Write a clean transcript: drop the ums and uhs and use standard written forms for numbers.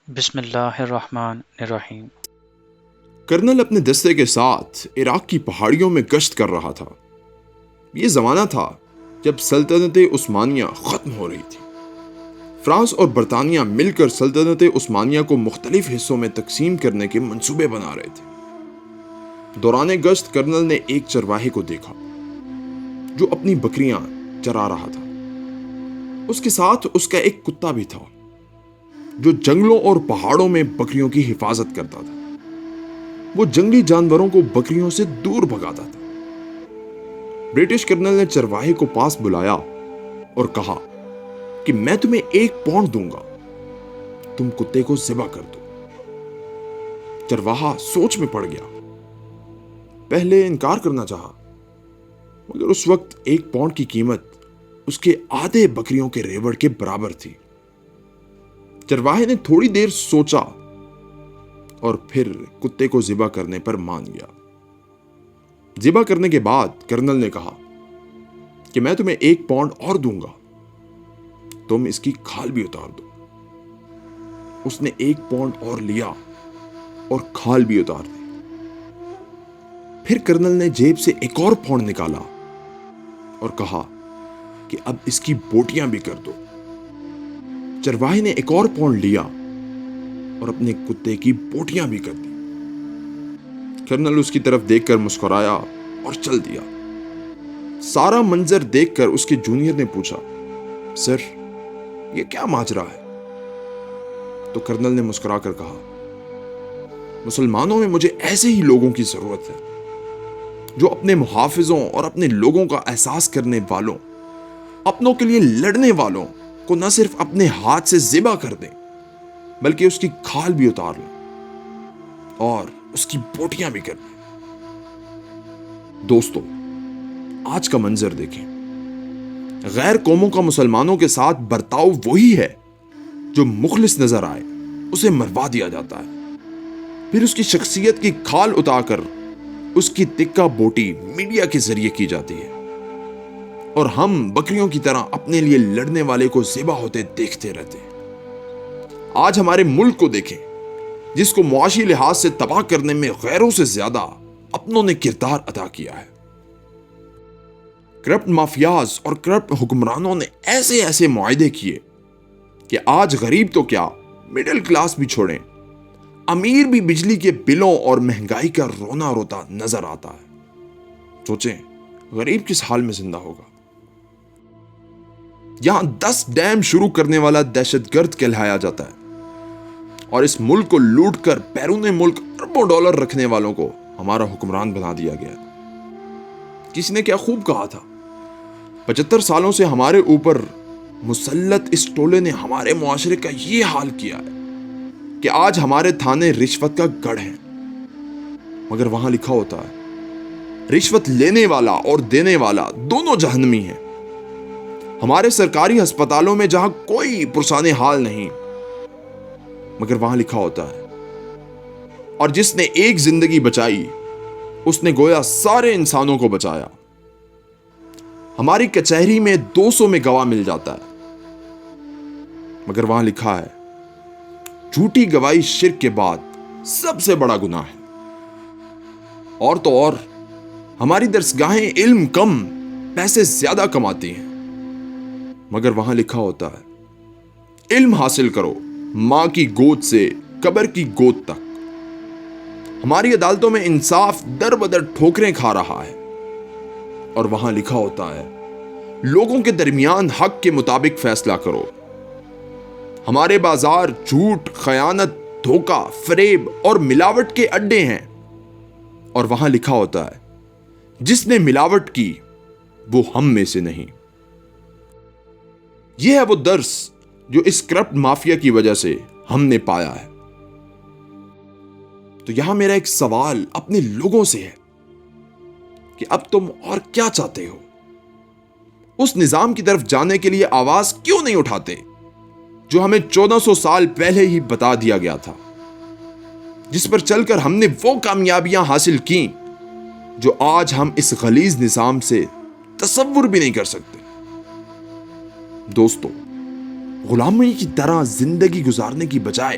بسم اللہ الرحمن الرحیم۔ کرنل اپنے دستے کے ساتھ عراق کی پہاڑیوں میں گشت کر رہا تھا۔ یہ زمانہ تھا جب سلطنت عثمانیہ ختم ہو رہی تھی۔ فرانس اور برطانیہ مل کر سلطنت عثمانیہ کو مختلف حصوں میں تقسیم کرنے کے منصوبے بنا رہے تھے۔ دوران گشت کرنل نے ایک چرواہے کو دیکھا جو اپنی بکریاں چرا رہا تھا۔ اس کے ساتھ اس کا ایک کتا بھی تھا جو جنگلوں اور پہاڑوں میں بکریوں کی حفاظت کرتا تھا۔ وہ جنگلی جانوروں کو بکریوں سے دور بھگاتا تھا۔ برٹش کرنل نے چرواہے کو پاس بلایا اور کہا کہ میں تمہیں 1 پاؤنڈ دوں گا، تم کتے کو ذبح کر دو۔ چرواہا سوچ میں پڑ گیا۔ پہلے انکار کرنا چاہا، مگر اس وقت 1 پاؤنڈ کی قیمت اس کے آدھے بکریوں کے ریوڑ کے برابر تھی۔ چرواہے نے تھوڑی دیر سوچا اور پھر کتے کو ذبح کرنے پر مان گیا۔ ذبح کرنے کے بعد کرنل نے کہا کہ میں تمہیں 1 پاؤنڈ اور دوں گا، تم اس کی کھال بھی اتار دو۔ اس نے 1 پاؤنڈ اور لیا اور کھال بھی اتار دی۔ پھر کرنل نے جیب سے 1 اور پاؤنڈ نکالا اور کہا کہ اب اس کی بوٹیاں بھی کر دو۔ چرواہے نے 1 اور پاؤنڈ لیا اور اپنے کتے کی بوٹیاں بھی کر دی۔ کرنل اس کی طرف دیکھ کر مسکرایا اور چل دیا۔ سارا منظر دیکھ کر اس کے جونیئر نے پوچھا، سر یہ کیا ماجرا ہے؟ تو کرنل نے مسکرا کر کہا، مسلمانوں میں مجھے ایسے ہی لوگوں کی ضرورت ہے جو اپنے محافظوں اور اپنے لوگوں کا احساس کرنے والوں، اپنوں کے لیے لڑنے والوں کو نہ صرف اپنے ہاتھ سے ذبح کر دیں بلکہ اس کی کھال بھی اتار لیں اور اس کی بوٹیاں بھی کر دیں۔ دوستو، آج کا منظر دیکھیں۔ غیر قوموں کا مسلمانوں کے ساتھ برتاؤ وہی ہے جو مخلص نظر آئے اسے مروا دیا جاتا ہے، پھر اس کی شخصیت کی کھال اتار کر اس کی تکہ بوٹی میڈیا کے ذریعے کی جاتی ہے، اور ہم بکریوں کی طرح اپنے لیے لڑنے والے کو ذبح ہوتے دیکھتے رہتے ہیں۔ آج ہمارے ملک کو دیکھیں جس کو معاشی لحاظ سے تباہ کرنے میں غیروں سے زیادہ اپنوں نے کردار ادا کیا ہے۔ کرپٹ مافیاز اور کرپٹ حکمرانوں نے ایسے معاہدے کیے کہ آج غریب تو کیا، مڈل کلاس بھی چھوڑیں، امیر بھی بجلی کے بلوں اور مہنگائی کا رونا روتا نظر آتا ہے۔ سوچیں غریب کس حال میں زندہ ہوگا؟ یہاں 10 ڈیم شروع کرنے والا دہشت گرد کہلایا جاتا ہے، اور اس ملک کو لوٹ کر بیرون ملک اربوں ڈالر رکھنے والوں کو ہمارا حکمران بنا دیا گیا۔ کسی نے کیا خوب کہا تھا، 75 سالوں سے ہمارے اوپر مسلط اس ٹولے نے ہمارے معاشرے کا یہ حال کیا ہے کہ آج ہمارے تھانے رشوت کا گڑھ ہیں، مگر وہاں لکھا ہوتا ہے رشوت لینے والا اور دینے والا دونوں جہنمی ہیں۔ ہمارے سرکاری ہسپتالوں میں جہاں کوئی پرسان حال نہیں، مگر وہاں لکھا ہوتا ہے اور جس نے ایک زندگی بچائی اس نے گویا سارے انسانوں کو بچایا۔ ہماری کچہری میں 200 میں گواہ مل جاتا ہے، مگر وہاں لکھا ہے جھوٹی گواہی شرک کے بعد سب سے بڑا گناہ ہے۔ اور تو اور ہماری درسگاہیں علم کم پیسے زیادہ کماتی ہیں، مگر وہاں لکھا ہوتا ہے علم حاصل کرو ماں کی گود سے قبر کی گود تک۔ ہماری عدالتوں میں انصاف در بدر ٹھوکریں کھا رہا ہے، اور وہاں لکھا ہوتا ہے لوگوں کے درمیان حق کے مطابق فیصلہ کرو۔ ہمارے بازار جھوٹ، خیانت، دھوکہ، فریب اور ملاوٹ کے اڈے ہیں، اور وہاں لکھا ہوتا ہے جس نے ملاوٹ کی وہ ہم میں سے نہیں۔ یہ ہے وہ درس جو اس کرپٹ مافیا کی وجہ سے ہم نے پایا ہے۔ تو یہاں میرا ایک سوال اپنے لوگوں سے ہے کہ اب تم اور کیا چاہتے ہو؟ اس نظام کی طرف جانے کے لیے آواز کیوں نہیں اٹھاتے جو ہمیں 1400 سال پہلے ہی بتا دیا گیا تھا، جس پر چل کر ہم نے وہ کامیابیاں حاصل کی جو آج ہم اس غلیظ نظام سے تصور بھی نہیں کر سکتے۔ دوستو، غلامی کی طرح زندگی گزارنے کی بجائے